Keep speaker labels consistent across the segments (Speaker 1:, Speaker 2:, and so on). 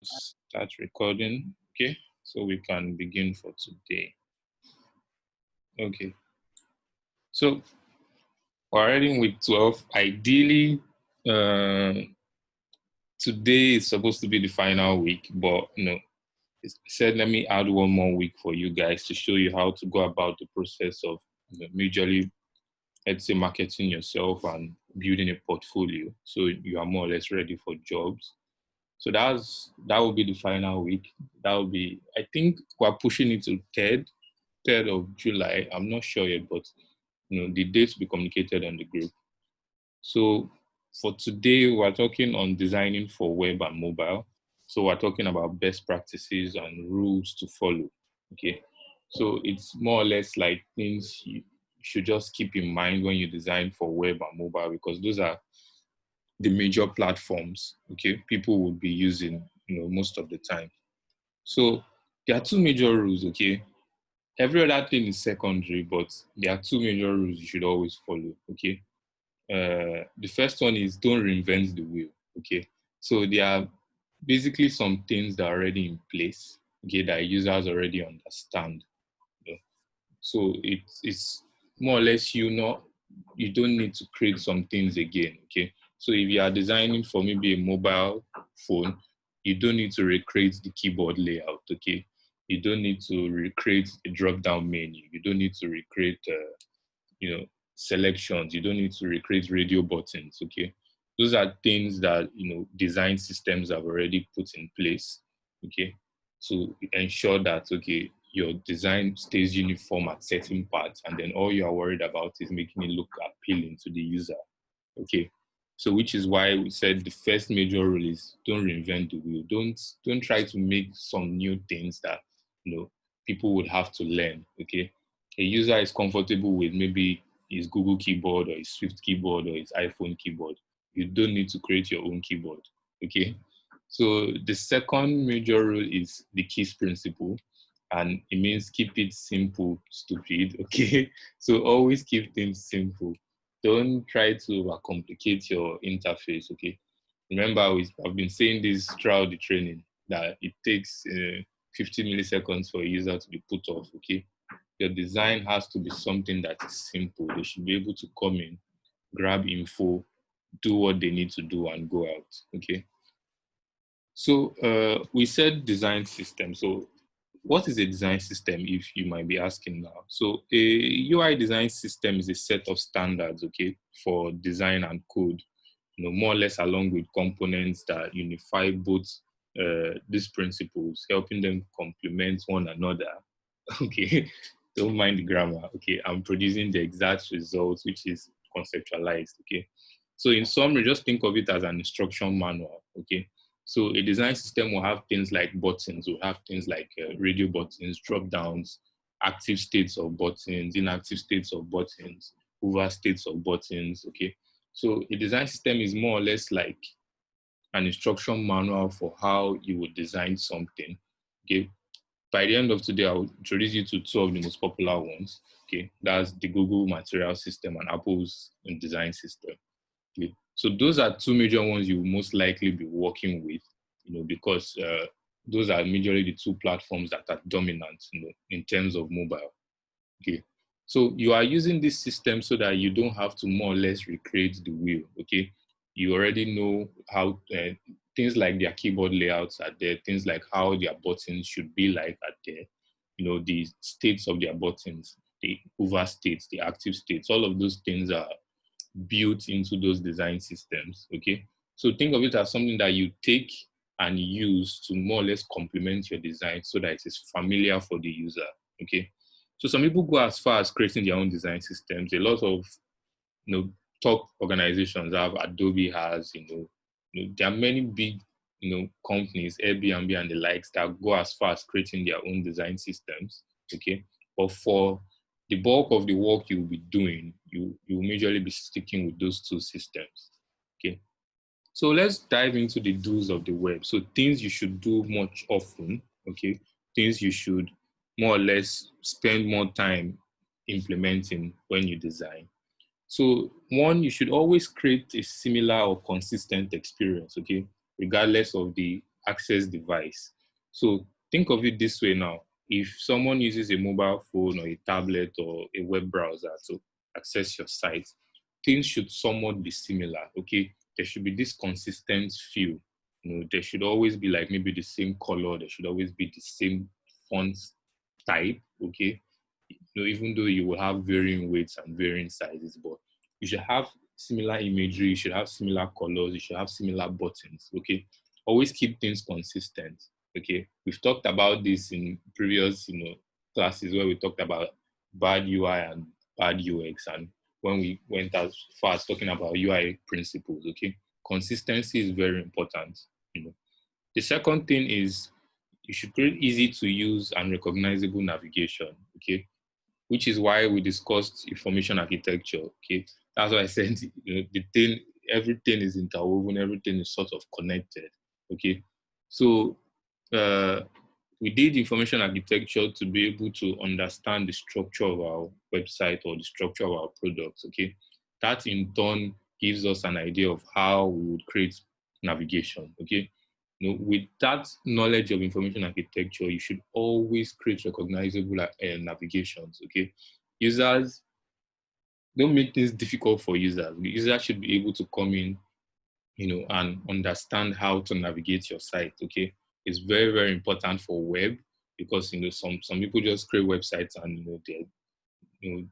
Speaker 1: Start recording. Okay, so we can begin for today. Okay, so we're heading week 12. Ideally, uh, today is supposed to be the final week, but it said let me add one more week for you guys to show you how to go about the process of majorly, let's say, marketing yourself and building a portfolio, so you are more or less ready for jobs. So that will be the final week. That will be, I think we're pushing it to third of July. I'm not sure yet, but the dates will be communicated on the group. So for today, we're talking on designing for web and mobile. So we're talking about best practices and rules to follow. Okay. So it's more or less like things you should just keep in mind when you design for web and mobile, because those are the major platforms, okay, people would be using, most of the time. So there are two major rules, okay. Every other thing is secondary, but there are two major rules you should always follow, okay. The first one is don't reinvent the wheel, okay. So there are basically some things that are already in place, okay, that users already understand. You know. So it's more or less, you don't need to create some things again, okay. So if you are designing for maybe a mobile phone, you don't need to recreate the keyboard layout, okay. You don't need to recreate a drop down menu. You don't need to recreate you know selections. You don't need to recreate radio buttons, okay. Those are things that design systems have already put in place, okay, to ensure that, okay, your design stays uniform at certain parts, and then all you are worried about is making it look appealing to the user, okay. So which is why we said the first major rule is don't reinvent the wheel. Don't try to make some new things that people would have to learn, okay. A user is comfortable with maybe his Google keyboard or his Swift keyboard or his iPhone keyboard. You don't need to create your own keyboard, okay. So the second major rule is the keys principle, and it means keep it simple, stupid, okay. So always keep things simple. Don't try to complicate your interface, okay. Remember, I've been saying this throughout the training, that it takes 50 milliseconds for a user to be put off, okay. Your design has to be something that is simple. They should be able to come in, grab info, do what they need to do, and go out, okay. So we said design system. So what is a design system, if you might be asking now? So a UI design system is a set of standards, okay, for design and code, more or less along with components that unify both these principles, helping them complement one another. Okay, don't mind the grammar. Okay, I'm producing the exact results, which is conceptualized. Okay, so in summary, just think of it as an instruction manual. Okay, so a design system will have things like buttons, will have things like radio buttons, drop downs, active states of buttons, inactive states of buttons, over states of buttons. Okay, so a design system is more or less like an instruction manual for how you would design something. Okay, by the end of today, I'll introduce you to two of the most popular ones. Okay, that's the Google Material System and Apple's design system. Okay, so those are two major ones you will most likely be working with, because those are majorly the two platforms that are dominant, in terms of mobile. Okay, so you are using this system so that you don't have to more or less recreate the wheel. Okay, you already know how things like their keyboard layouts are there, things like how their buttons should be like are there. The states of their buttons, the over states, the active states, all of those things are built into those design systems. Okay, so think of it as something that you take and use to more or less complement your design so that it is familiar for the user. Okay, so some people go as far as creating their own design systems. A lot of top organizations have, Adobe has, there are many big companies, Airbnb and the likes, that go as far as creating their own design systems. Okay, but for the bulk of the work you'll be doing, you will majorly be sticking with those two systems. Okay, so let's dive into the do's of the web. So things you should do much often, okay? Things you should more or less spend more time implementing when you design. So one, you should always create a similar or consistent experience, okay? Regardless of the access device. So think of it this way now. If someone uses a mobile phone or a tablet or a web browser to access your site, things should somewhat be similar, okay? There should be this consistent feel. There should always be like maybe the same color. There should always be the same font type, okay? Even though you will have varying weights and varying sizes, but you should have similar imagery, you should have similar colors, you should have similar buttons, okay? Always keep things consistent, okay? We've talked about this in previous, classes where we talked about bad UI and bad UX, and when we went as far as talking about UI principles, okay? Consistency is very important. The second thing is you should create easy to use and recognizable navigation, okay? Which is why we discussed information architecture. Okay, that's why I said everything is interwoven, everything is sort of connected. Okay, so we did information architecture to be able to understand the structure of our website or the structure of our products. Okay, that in turn gives us an idea of how we would create navigation. Okay, with that knowledge of information architecture, you should always create recognizable navigations, okay? Users, don't make things difficult for users. The user should be able to come in, and understand how to navigate your site, okay? It's very, very important for web because, some people just create websites and, they're,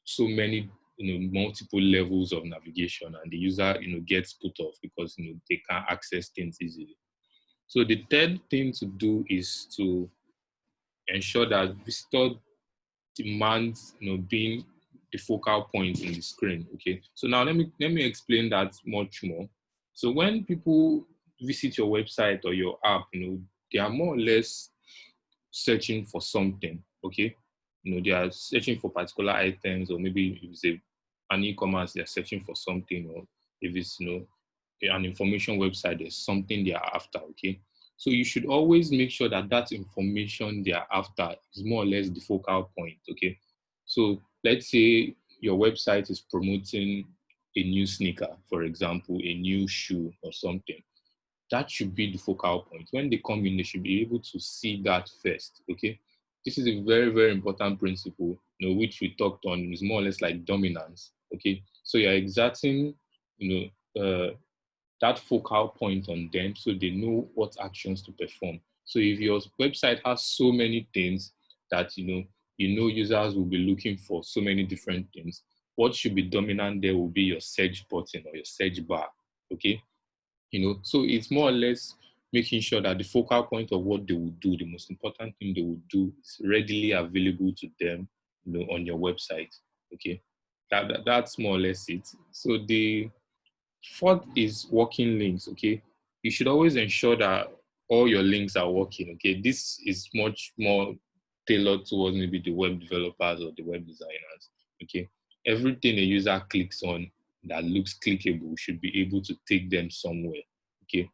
Speaker 1: so many, multiple levels of navigation, and the user, gets put off because, they can't access things easily. So the third thing to do is to ensure that visitor demands, being the focal point in the screen. Okay. So now let me explain that much more. So when people visit your website or your app, they are more or less searching for something. Okay. They are searching for particular items, or maybe if it's an e-commerce, they're searching for something, or if it's an information website, there's something they are after. Okay. So you should always make sure that that information they are after is more or less the focal point, okay? So let's say your website is promoting a new sneaker, for example, a new shoe or something. That should be the focal point. When they come in, they should be able to see that first, okay? This is a very, very important principle, which we talked on. Is more or less like dominance, okay? So you're exerting, that focal point on them so they know what actions to perform. So if your website has so many things that users will be looking for so many different things, what should be dominant there will be your search button or your search bar. Okay. So it's more or less making sure that the focal point of what they will do, the most important thing they will do, is readily available to them, on your website. Okay. That's more or less it. So the fourth is working links, okay? You should always ensure that all your links are working, okay? This is much more tailored towards maybe the web developers or the web designers, okay? Everything a user clicks on that looks clickable should be able to take them somewhere, okay?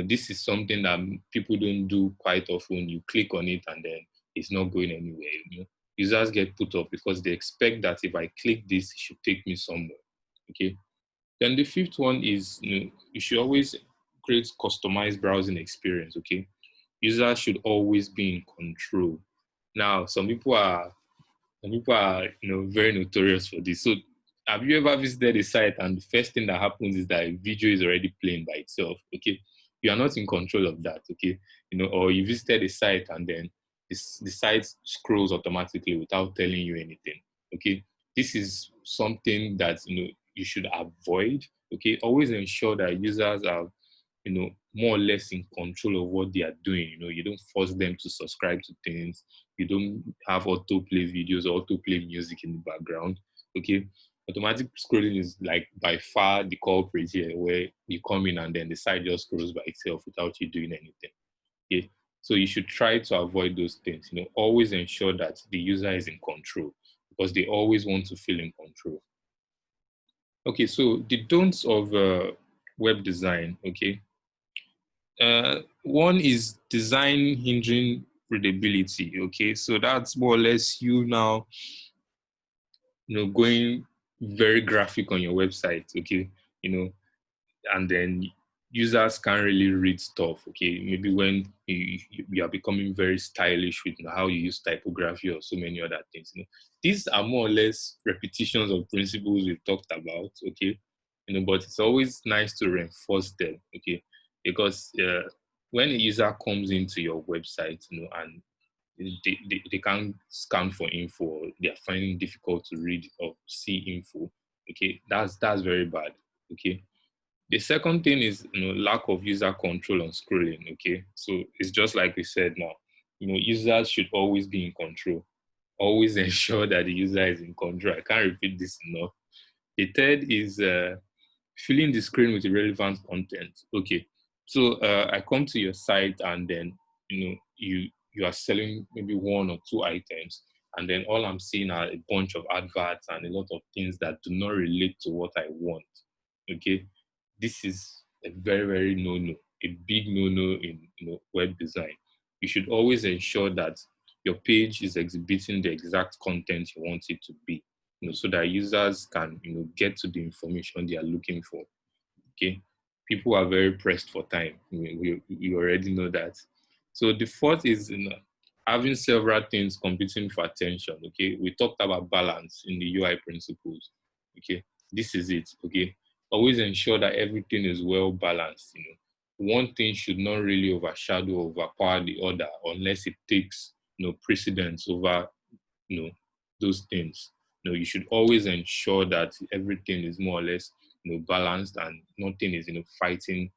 Speaker 1: This is something that people don't do quite often. You click on it and then it's not going anywhere, Users get put off because they expect that if I click this, it should take me somewhere, okay? Then the fifth one is you should always create customized browsing experience. Okay, users should always be in control. Now, some people are very notorious for this. So, have you ever visited a site and the first thing that happens is that a video is already playing by itself? Okay, you are not in control of that. Okay, or you visited a site and then the site scrolls automatically without telling you anything. Okay, this is something that you should avoid. Okay, always ensure that users are more or less in control of what they are doing. You don't force them to subscribe to things. You don't have autoplay videos or autoplay music in the background. Okay, automatic scrolling is like by far the culprit here, where you come in and then the site just scrolls by itself without you doing anything. Okay, so you should try to avoid those things. Always ensure that the user is in control because they always want to feel in control. Okay, so the don'ts of web design. Okay, one is design hindering readability. Okay, so that's more or less you now, going very graphic on your website. Okay, and then users can't really read stuff. Okay, maybe when you are becoming very stylish with how you use typography or so many other things. These are more or less repetitions of principles we've talked about. Okay, but it's always nice to reinforce them. Okay, because when a user comes into your website, and they can't scan for info, or they are finding it difficult to read or see info. Okay, that's very bad. Okay, the second thing is lack of user control on scrolling. Okay, so it's just like we said now. Users should always be in control. Always ensure that the user is in control. I can't repeat this enough. The third is filling the screen with relevant content. Okay, so I come to your site, and then you are selling maybe one or two items, and then all I'm seeing are a bunch of adverts and a lot of things that do not relate to what I want. Okay, this is a very, very no-no, a big no-no in web design. You should always ensure that your page is exhibiting the exact content you want it to be, so that users can get to the information they are looking for. Okay, people are very pressed for time. We already know that. So the fourth is having several things competing for attention. Okay, we talked about balance in the UI principles. Okay, this is it. Okay, always ensure that everything is well balanced. One thing should not really overshadow or overpower the other unless it takes precedence over you know those things. You should always ensure that everything is more or less balanced, and nothing is fighting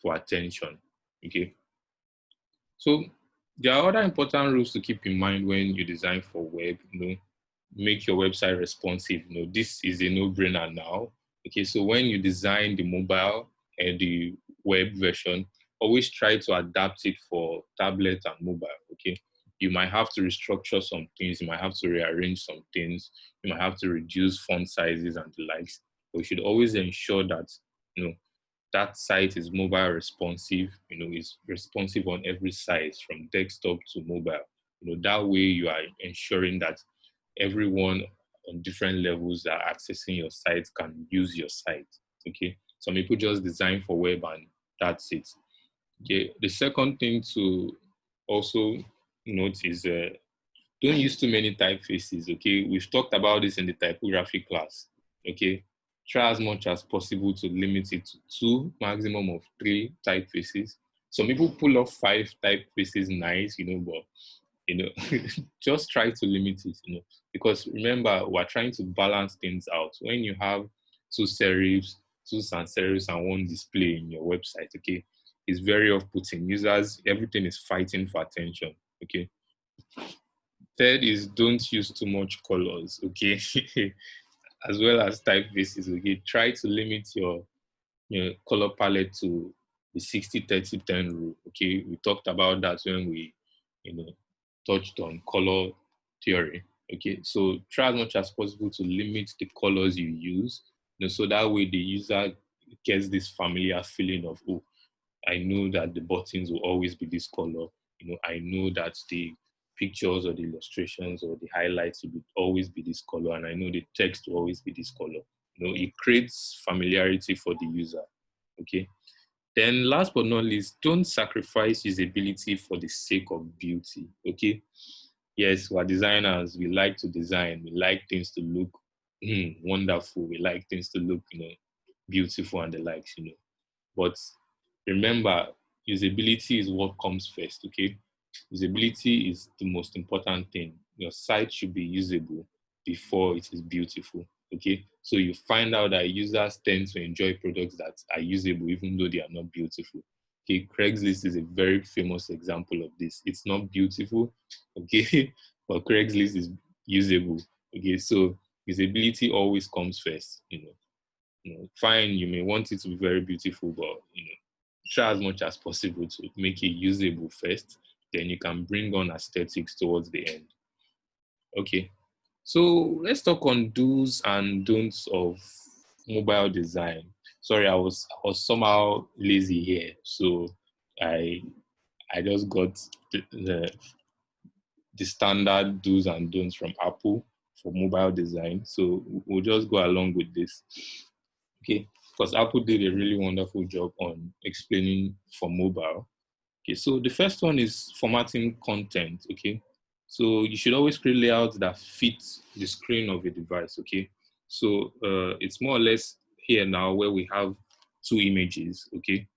Speaker 1: for attention. Okay, so there are other important rules to keep in mind when you design for web. Make your website responsive. This is a no-brainer now. Okay, so when you design the mobile and the web version, always try to adapt it for tablet and mobile. Okay, you might have to restructure some things, you might have to rearrange some things, you might have to reduce font sizes and the likes. But you should always ensure that you know that site is mobile responsive, is responsive on every size from desktop to mobile. That way you are ensuring that everyone on different levels that are accessing your site can use your site. Okay. Some people just design for web and that's it. Okay. The second thing to also note is don't use too many typefaces. Okay. We've talked about this in the typography class. Okay. Try as much as possible to limit it to two, maximum of three typefaces. Some people pull off five typefaces nice, but you know, just try to limit it, because remember, we're trying to balance things out. When you have two serifs, two sans serifs, and one display in your website, okay, it's very off-putting. Users, everything is fighting for attention, okay. Third is don't use too much colors, okay, as well as typefaces, okay. Try to limit your color palette to the 60-30-10 rule. Okay, we talked about that when we, touched on color theory. Okay, so try as much as possible to limit the colors you use, so that way the user gets this familiar feeling of, oh, I know that the buttons will always be this color. I know that the pictures or the illustrations or the highlights will always be this color, and I know the text will always be this color. It creates familiarity for the user. Okay. Then last but not least, don't sacrifice usability for the sake of beauty. Okay. Yes, we're designers. We like to design. We like things to look wonderful. We like things to look, beautiful and the likes. But remember, usability is what comes first, okay? Usability is the most important thing. Your site should be usable before it is beautiful, okay? So you find out that users tend to enjoy products that are usable even though they are not beautiful. Okay, Craigslist is a very famous example of this. It's not beautiful, okay, but Craigslist is usable, okay? So usability always comes first. Fine, you may want it to be very beautiful, but try as much as possible to make it usable first. Then you can bring on aesthetics towards the end. Okay, so let's talk on do's and don'ts of mobile design. Sorry, I was somehow lazy here, so I I just got the standard do's and don'ts from Apple for mobile design. So we'll just go along with this. Okay. because Apple did a really wonderful job on explaining for mobile. Okay, so the first one is formatting content. Okay, so you should always create layouts that fit the screen of a device. Okay, so it's more or less here now where we have two images. Okay,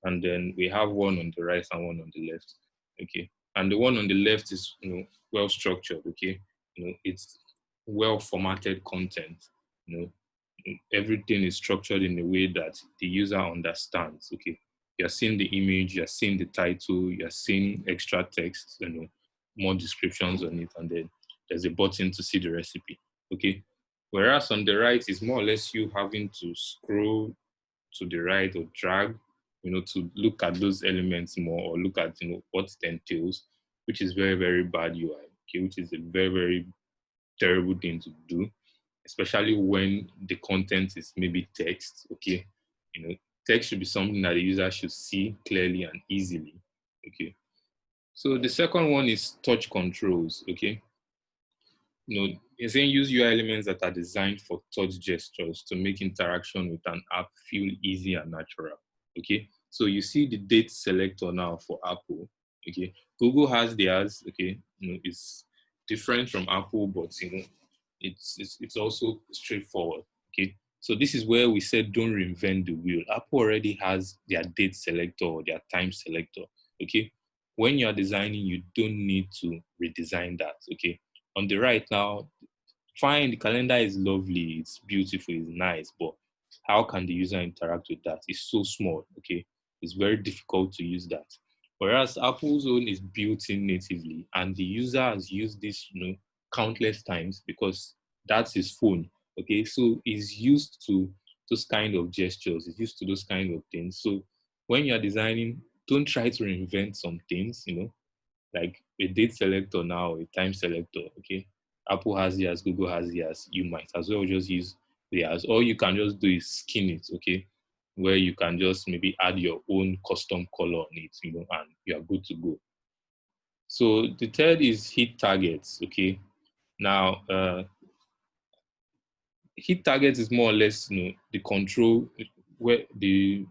Speaker 1: and then we have one on the right and one on the left. Okay, and the one on the left is well structured. Okay, it's well formatted content. You know, everything is structured in a way that the user understands. Okay, you're seeing the image, you're seeing the title, you're seeing extra text, more descriptions on it, and then there's a button to see the recipe. Okay. Whereas on the right is more or less you having to scroll to the right or drag, to look at those elements more or look at what it entails, which is very, very bad UI. Okay, which is a very, very terrible thing to do, especially when the content is maybe text. Okay, text should be something that the user should see clearly and easily. Okay, so the second one is touch controls. Okay, it's saying use UI elements that are designed for touch gestures to make interaction with an app feel easy and natural. Okay, so you see the date selector now for Apple. Okay, Google has theirs. Okay, it's different from Apple, but it's also straightforward. Okay, so this is where we said don't reinvent the wheel. Apple already has their date selector or their time selector. Okay, when you're designing, you don't need to redesign that. Okay, on the right now, fine, the calendar is lovely, it's beautiful, it's nice, but how can the user interact with that? It's so small. Okay, it's very difficult to use that. Whereas Apple's own is built in natively, and the user has used this, countless times because that's his phone. Okay, so he's used to those kind of gestures, he's used to those kind of things. So when you're designing, don't try to reinvent some things, like a date selector now, a time selector. Okay, Apple has theirs, Google has theirs. You might as well just use theirs. All you can just do is skin it. Okay, where you can just maybe add your own custom color on it, and you are good to go. So the third is hit targets. Okay, now hit targets is more or less the control where the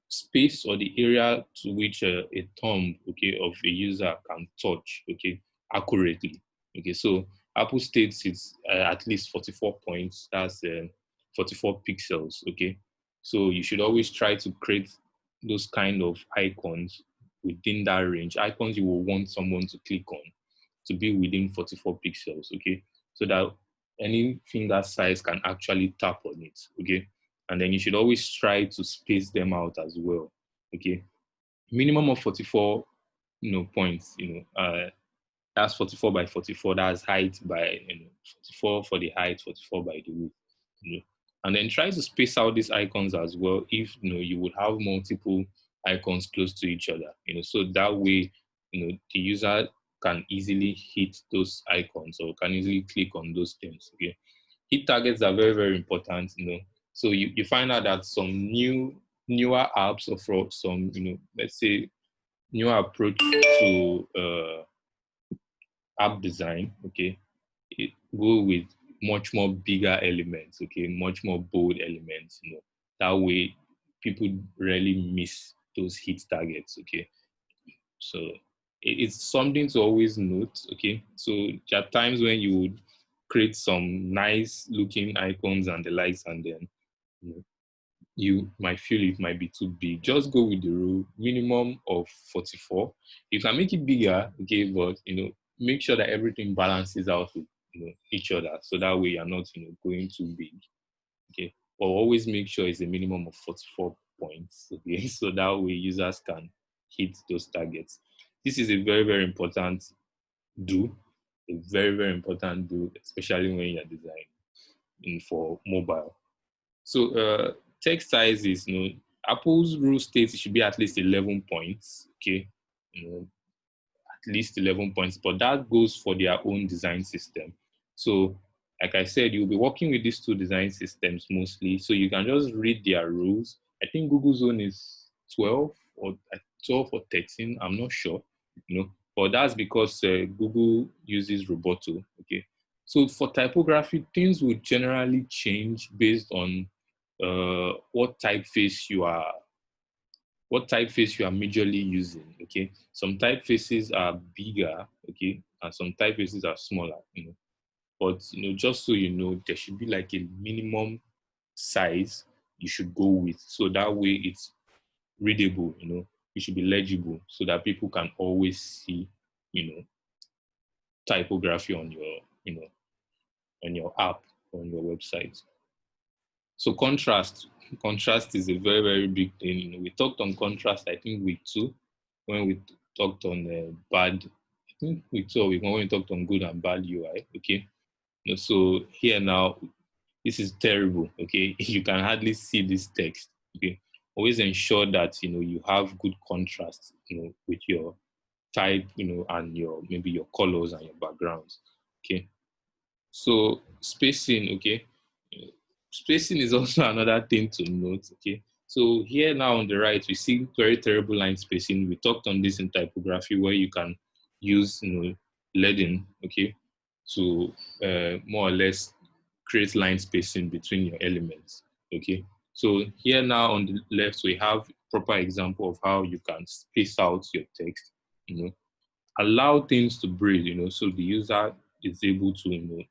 Speaker 1: space or the area to which a thumb, okay, of a user can touch, okay, accurately. Okay, so Apple states it's at least 44 points. That's 44 pixels. Okay, so you should always try to create those kind of icons within that range. Icons you will want someone to click on to be within 44 pixels. Okay, so that any finger size can actually tap on it. Okay, and then you should always try to space them out as well. Okay, minimum of 44 points. That's 44 by 44. That's height by 44 for the height, 44 by the width. And then try to space out these icons as well. If you would have multiple icons close to each other, so that way the user can easily hit those icons or can easily click on those things. Okay, hit targets are very, very important. So you find out that some newer apps or for some let's say newer approach to app design. Okay, go with much more bigger elements. Okay, much more bold elements. That way people rarely miss those hit targets. Okay, so it's something to always note. Okay, so there are times when you would create some nice looking icons and the likes, and then you might feel it might be too big. Just go with the rule minimum of 44. You can make it bigger, okay, but make sure that everything balances out with each other, so that way you're not going too big. Okay, but always make sure it's a minimum of 44 points. Okay, so that way users can hit those targets. This is a very, very important do, a very, very important do, especially when you're designing for mobile. So text size is, Apple's rule states it should be at least 11 points. Okay, at least 11 points, but that goes for their own design system. So, like I said, you'll be working with these two design systems mostly. So you can just read their rules. I think Google's own is 12 or 12 or 13. I'm not sure, but that's because Google uses Roboto. Okay. So for typography, things will generally change based on what typeface you are majorly using. Okay, some typefaces are bigger, okay, and some typefaces are smaller. But just so you know, there should be like a minimum size you should go with, so that way it's readable. It should be legible, so that people can always see, typography on your app, on your website. So contrast is a very, very big thing. We talked on contrast, I think week 2, when we talked on bad. I think week 2 or week 1 when we talked on good and bad UI. Okay, so here now, this is terrible. Okay, you can hardly see this text. Okay, always ensure that you have good contrast. With your type. And maybe your colors and your backgrounds. Okay, so spacing. Okay, spacing is also another thing to note. Okay, so here now on the right, we see very terrible line spacing. We talked on this in typography, where you can use leading, okay, to more or less create line spacing between your elements. Okay, so here now on the left, we have proper example of how you can space out your text. Allow things to breathe. So the user is able to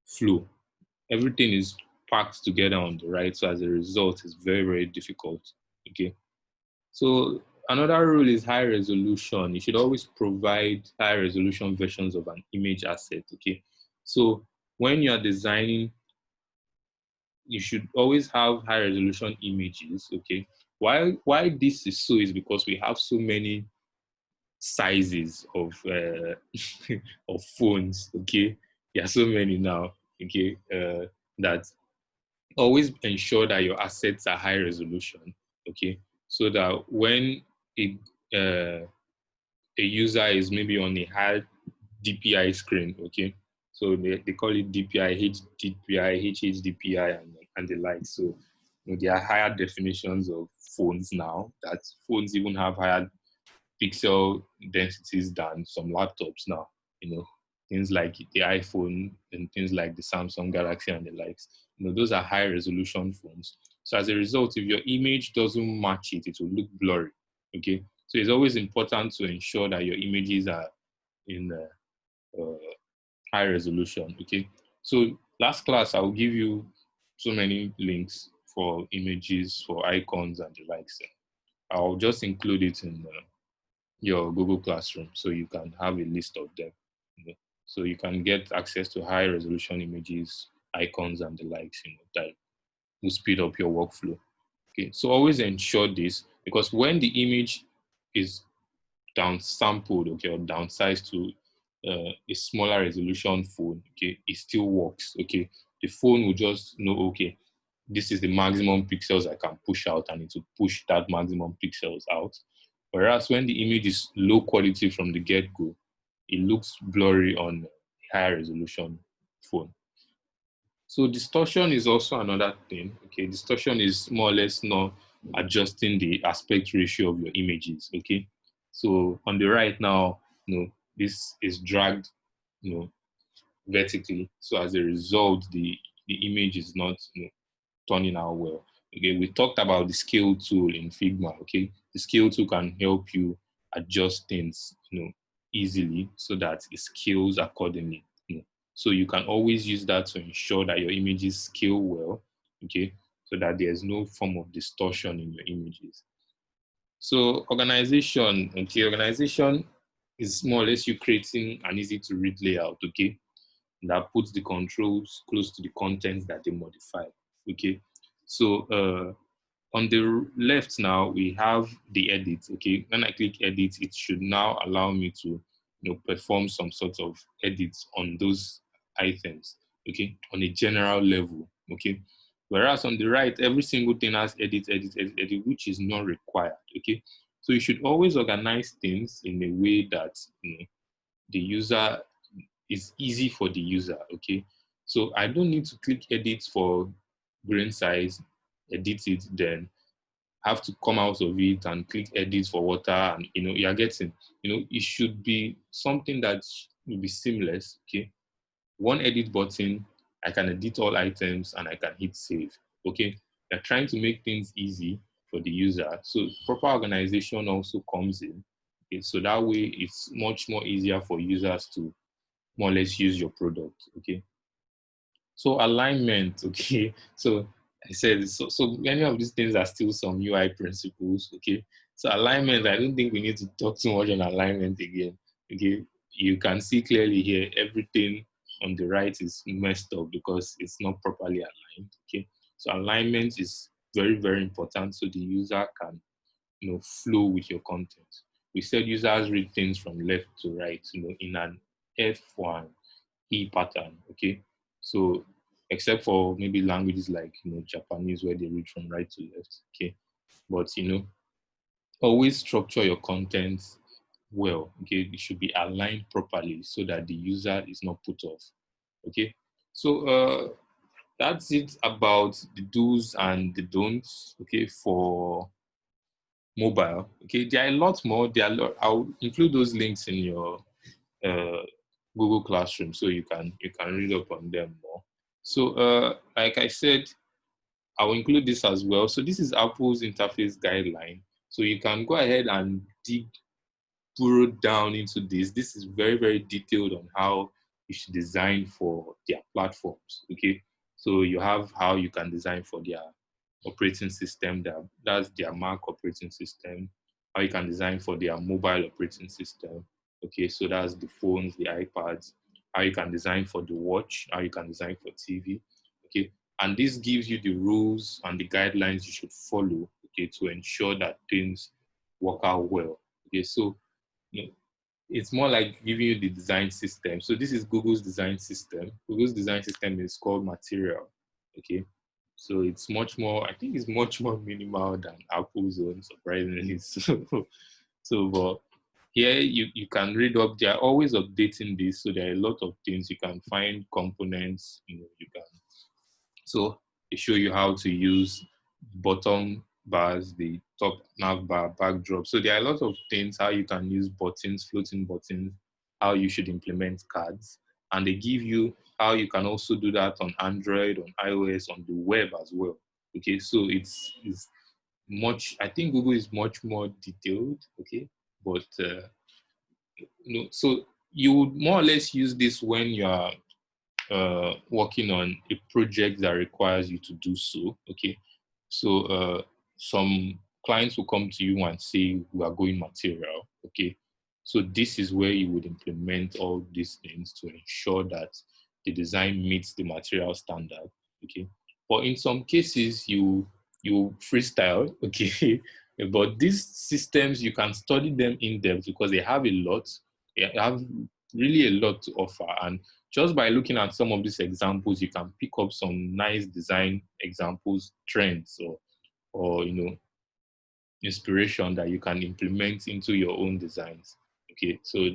Speaker 1: flow. Everything is packed together on the right, so as a result, it's very, very difficult. Okay, so another rule is high resolution. You should always provide high resolution versions of an image asset. Okay, so when you are designing, you should always have high resolution images. Okay, why this is so is because we have so many sizes of of phones. Okay, there are so many now. Okay, that always ensure that your assets are high resolution. Okay, so that when a uh, a user is maybe on a high DPI screen. Okay, so they call it DPI, HDPI, HHDPI, and the like. So there are higher definitions of phones now, that phones even have higher pixel densities than some laptops now. Things like the iPhone and things like the Samsung Galaxy and the likes. Those are high resolution phones. So as a result, if your image doesn't match it, it will look blurry. Okay, so it's always important to ensure that your images are in high resolution. Okay, so last class I'll give you so many links for images, for icons and the likes. I'll just include it in your Google Classroom, so you can have a list of them. So you can get access to high resolution images, icons, and the likes. That will speed up your workflow. Okay, so always ensure this, because when the image is downsampled, okay, or downsized to a smaller resolution phone, okay, it still works. Okay, the phone will just know, okay, this is the maximum pixels I can push out, and it will push that maximum pixels out. Whereas when the image is low quality from the get-go, it looks blurry on higher resolution phone. So distortion is also another thing. Okay, distortion is more or less not adjusting the aspect ratio of your images. Okay, so on the right now, this is dragged, vertically. So as a result, the image is not, turning out well. Okay, we talked about the scale tool in Figma. Okay, the scale tool can help you adjust things, easily, so that it scales accordingly. So you can always use that to ensure that your images scale well. Okay, so that there's no form of distortion in your images. So organization. Okay, organization is more or less you creating an easy to read layout. Okay, that puts the controls close to the contents that they modify. Okay, so on the left now we have the edit. Okay, when I click edit, it should now allow me to perform some sort of edits on those items. Okay, on a general level. Okay, whereas on the right, every single thing has edit, edit, edit, edit, which is not required. Okay, so you should always organize things in a way that the user is easy for the user. Okay, so I don't need to click edit for grain size, edit it, then have to come out of it and click edit for water, and you're getting, it should be something that will be seamless. Okay, one edit button, I can edit all items and I can hit save. Okay, They're trying to make things easy for the user. So proper organization also comes in. Okay, so that way it's much more easier for users to more or less use your product. Okay. So alignment, okay. So I said so many of these things are still some UI principles, okay. So alignment, I don't think we need to talk too much on alignment again. Okay. You can see clearly here everything on the right is messed up because it's not properly aligned. Okay. So alignment is very, very important so the user can flow with your content. We said users read things from left to right, in an F1 E pattern. Okay, so except for maybe languages like Japanese where they read from right to left. Okay, but always structure your content well. Okay, it should be aligned properly so that the user is not put off. Okay, so that's it about the do's and the don'ts. Okay, for mobile. Okay, there are a lot more. I'll include those links in your uh, Google Classroom so you can read up on them more. So, like I said, I'll include this as well. So this is Apple's interface guideline. So you can go ahead and dig burrowed down into this. This is very, very detailed on how you should design for their platforms. Okay, so you have how you can design for their operating system. That's their Mac operating system. How you can design for their mobile operating system. Okay, so that's the phones, the iPads. How you can design for the watch. How you can design for TV. Okay, and this gives you the rules and the guidelines you should follow. Okay, to ensure that things work out well. Okay, so no, it's more like giving you the design system. So this is Google's design system. Google's design system is called Material. Okay. So it's much more, I think it's much more minimal than Apple's own, surprisingly. But here you can read up, they are always updating this. So there are a lot of things you can find components, you can so they show you how to use bottom bars, the top nav bar, backdrop. So there are a lot of things, how you can use buttons, floating buttons, how you should implement cards. And they give you how you can also do that on Android, on iOS, on the web as well. Okay, so it's much, I think Google is much more detailed, okay? But, so you would more or less use this when you're working on a project that requires you to do so. Okay, so some clients will come to you and say we are going material. Okay, so this is where you would implement all these things to ensure that the design meets the material standard. Okay, but in some cases you freestyle. Okay, but these systems you can study them in depth because they have a lot. They have really a lot to offer, and just by looking at some of these examples, you can pick up some nice design examples, trends, or inspiration that you can implement into your own designs. Okay, so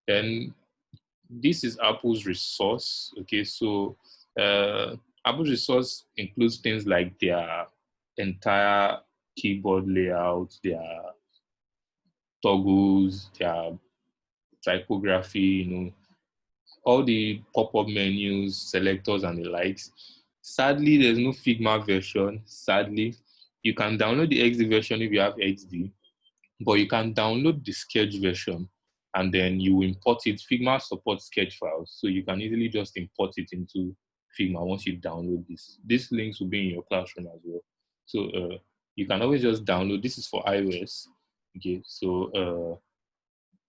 Speaker 1: then this is Apple's resource. Okay, so Apple's resource includes things like their entire keyboard layout, their toggles, their typography, all the pop-up menus, selectors, and the likes. Sadly, there's no Figma version. Sadly, you can download the XD version if you have XD, but you can download the Sketch version and then you import it. Figma supports Sketch files, so you can easily just import it into Figma once you download this. These links will be in your classroom as well. So you can always just download. This is for iOS. Okay, so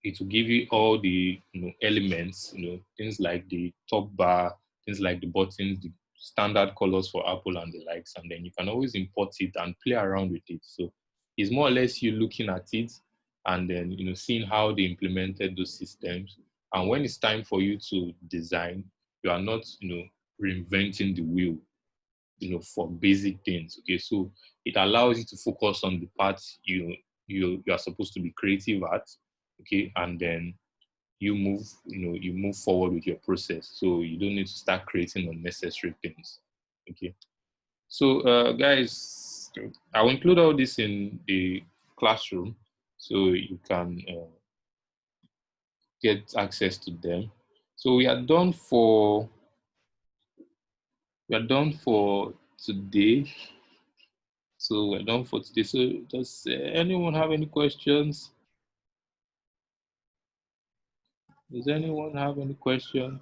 Speaker 1: it will give you all the elements, things like the top bar, things like the buttons, the standard colors for Apple and the likes, and then you can always import it and play around with it. So it's more or less you looking at it and then seeing how they implemented those systems. And when it's time for you to design, you are not reinventing the wheel, for basic things. Okay, so it allows you to focus on the parts you are supposed to be creative at. Okay, and then you move forward with your process, so you don't need to start creating unnecessary things. Okay, so guys, I'll include all this in the classroom so you can get access to them. So we are done for today. So we're done for today. So does anyone have any questions? Does anyone have any questions?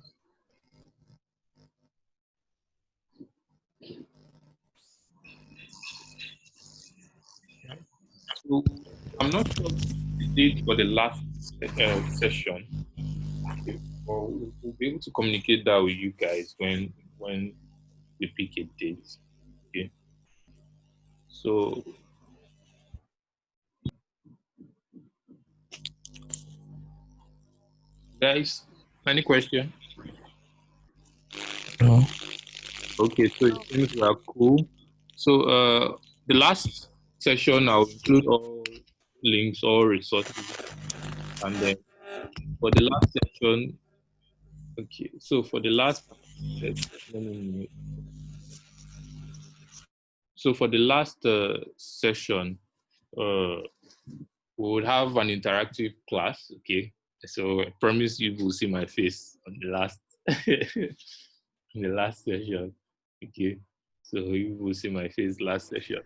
Speaker 1: So I'm not sure the date for the last session. Okay, but we'll be able to communicate that with you guys when we pick a date. Okay. So guys, any question?
Speaker 2: No.
Speaker 1: Okay, so it seems we are cool. So the last session I'll include all links, all resources, and then for the last session, okay. So for the last, let me- so for the last session, uh, we would have an interactive class. Okay, so I promise you will see my face on the last in the last session. Okay, so you will see my face last session,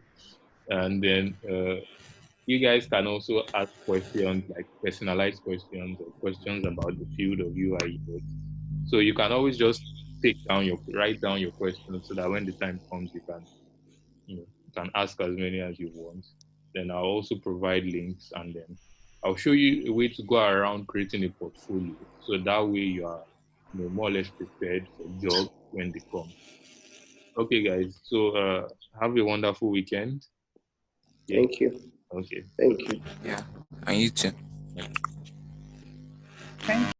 Speaker 1: and then you guys can also ask questions like personalized questions or questions about the field of UI UX. So you can always just write down your questions so that when the time comes, you can ask as many as you want. Then I'll also provide links, and then I'll show you a way to go around creating a portfolio. So that way you are more or less prepared for jobs when they come. Okay, guys. So have a wonderful weekend. Okay.
Speaker 3: Thank you.
Speaker 1: Okay.
Speaker 3: Thank you.
Speaker 2: Yeah. And you too.
Speaker 1: Okay.
Speaker 4: Thank